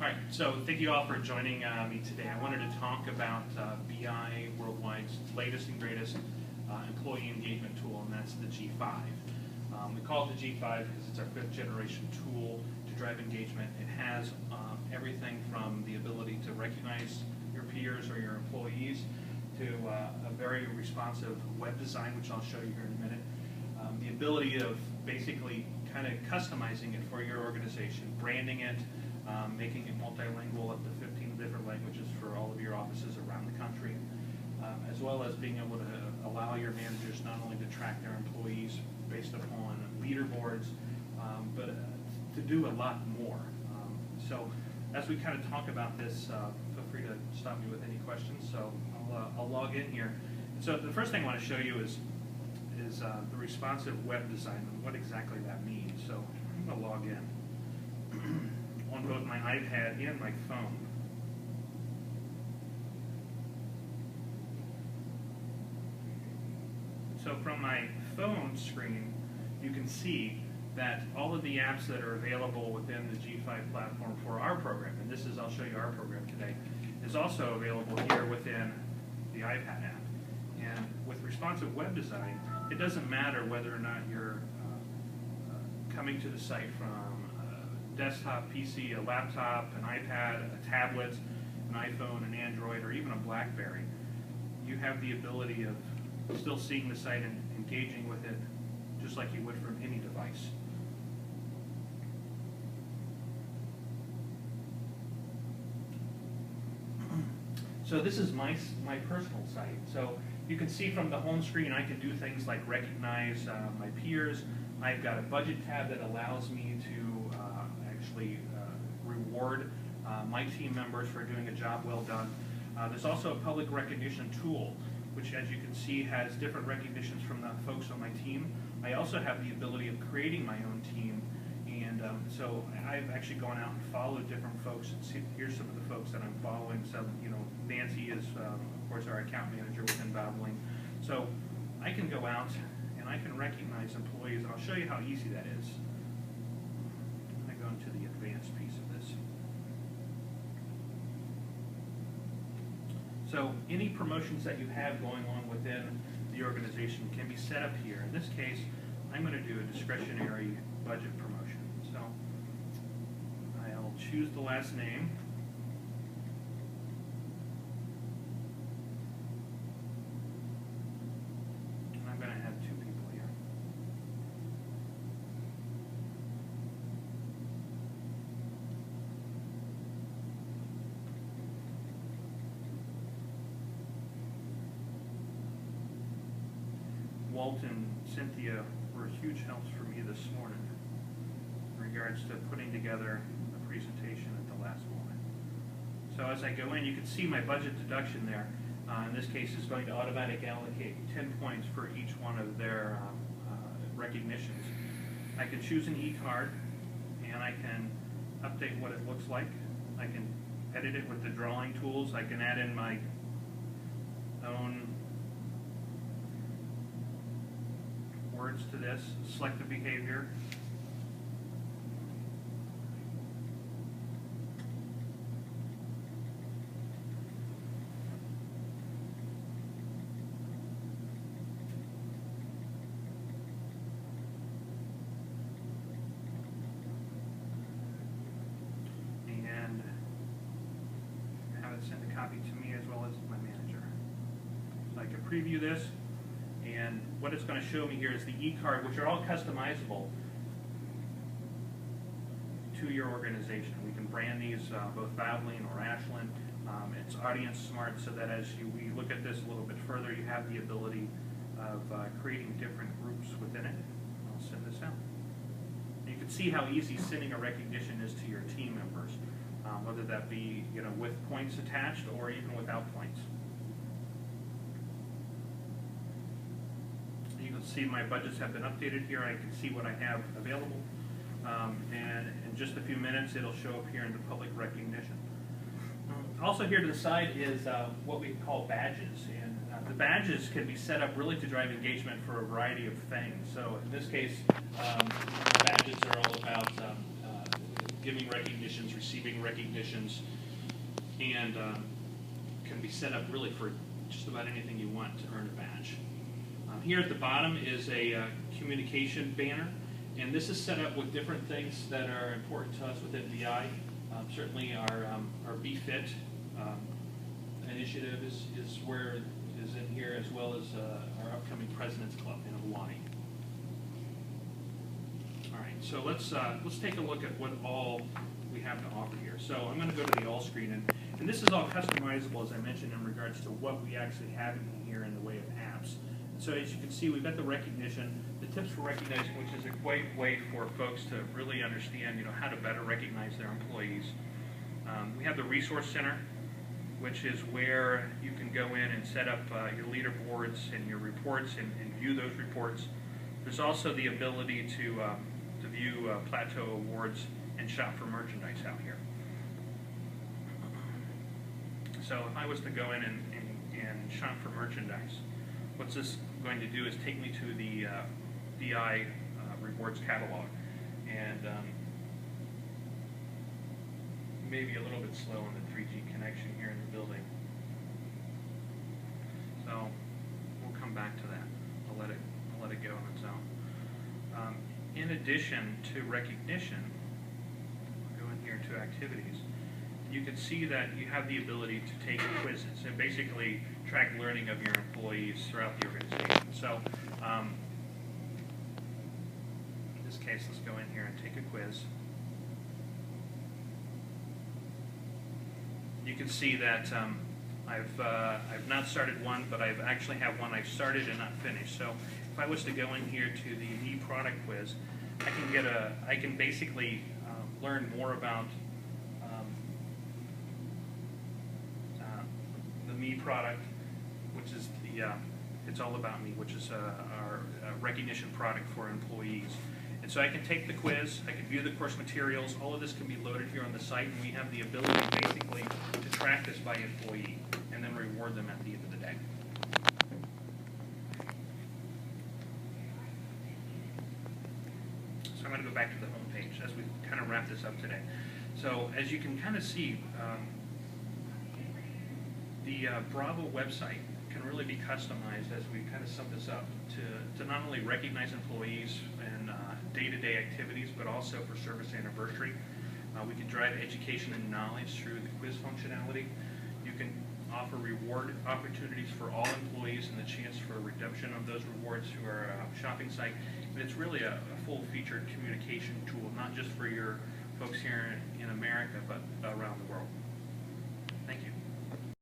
All right, so thank you all for joining me today. I wanted to talk about BI Worldwide's latest and greatest employee engagement tool, and that's the G5. We call it the G5 because it's our 5th generation tool to drive engagement. It has everything from the ability to recognize your peers or your employees to a very responsive web design, which I'll show you here in a minute. The ability of basically kind of customizing it for your organization, branding it, making it multilingual up to 15 different languages for all of your offices around the country, as well as being able to allow your managers not only to track their employees based upon leaderboards, but to do a lot more. So as we kind of talk about this, feel free to stop me with any questions. So I'll log in here. So the first thing I want to show you is the responsive web design and what exactly that means. So I'm going to log in on both my iPad and my phone. So from my phone screen, you can see that all of the apps that are available within the G5 platform for our program, and this is, I'll show you our program today, is also available here within the iPad app. And with responsive web design, it doesn't matter whether or not you're coming to the site from a desktop PC, a laptop, an iPad, a tablet, an iPhone, an Android, or even a BlackBerry. You have the ability of still seeing the site and engaging with it just like you would from any device. So this is my personal site. So you can see from the home screen I can do things like recognize my peers. I've got a budget tab that allows me to actually reward my team members for doing a job well done. There's also a public recognition tool, which, as you can see, has different recognitions from the folks on my team. I also have the ability of creating my own team, and so I've actually gone out and followed different folks. And see, here's some of the folks that I'm following. So, Nancy is, of course, our account manager within Valvoline. So I can go out and I can recognize employees. I'll show you how easy that is. I go into the advanced piece of this. So any promotions that you have going on within the organization can be set up here. In this case, I'm going to do a discretionary budget promotion. So I'll choose the last name. And I'm going to have 2 people here. Walt and Cynthia were huge helps for me this morning in regards to putting together a presentation at the last moment. So as I go in, you can see my budget deduction there. In this case, is going to automatically allocate 10 points for each one of their recognitions. I can choose an e-card, and I can update what it looks like. I can edit it with the drawing tools. I can add in my own words to this, select the behavior. And have it send a copy to me as well as my manager. So I can preview this. And what it's going to show me here is the e-card, which are all customizable to your organization. We can brand these both Valvoline or Ashland. It's audience smart, so that as we look at this a little bit further, you have the ability of creating different groups within it. I'll send this out. You can see how easy sending a recognition is to your team members, whether that be with points attached or even without points. See my budgets have been updated here. I can see what I have available, and in just a few minutes it'll show up here in the public recognition. Also here to the side is what we call badges, and the badges can be set up really to drive engagement for a variety of things. So in this case, badges are all about giving recognitions, receiving recognitions, and can be set up really for just about anything you want to earn a badge. Here at the bottom is a communication banner, and this is set up with different things that are important to us within BI. Certainly our BFIT initiative is in here, as well as our upcoming President's Club in Hawaii. All right, so let's take a look at what all we have to offer here. So I'm going to go to the all screen, and this is all customizable, as I mentioned, in regards to what we actually have in here in the way of apps. So as you can see, we've got the recognition, the tips for recognizing, which is a great way for folks to really understand, how to better recognize their employees. We have the Resource Center, which is where you can go in and set up your leaderboards and your reports and view those reports. There's also the ability to view Plateau Awards and shop for merchandise out here. So if I was to go in and shop for merchandise, what's this going to do is take me to the BI rewards catalog, and maybe a little bit slow on the 3G connection here in the building. So we'll come back to that. I'll let it go on its own. In addition to recognition, I'll go in here to activities. You can see that you have the ability to take quizzes and basically track learning of your employees throughout the organization. So in this case, let's go in here and take a quiz. You can see that I've not started one, but I've actually have one I've started and not finished. So if I was to go in here to the Me Product quiz, I can basically learn more about the Me product, which is It's All About Me, which is our recognition product for employees. And so I can take the quiz, I can view the course materials, all of this can be loaded here on the site, and we have the ability basically to track this by employee and then reward them at the end of the day. So I'm going to go back to the home page as we kind of wrap this up today. So as you can kind of see, the Bravo website can really be customized as we kind of sum this up to not only recognize employees and day-to-day activities, but also for service anniversary. We can drive education and knowledge through the quiz functionality. You can offer reward opportunities for all employees and the chance for redemption of those rewards through our shopping site. And it's really a full-featured communication tool, not just for your folks here in America, but around the world.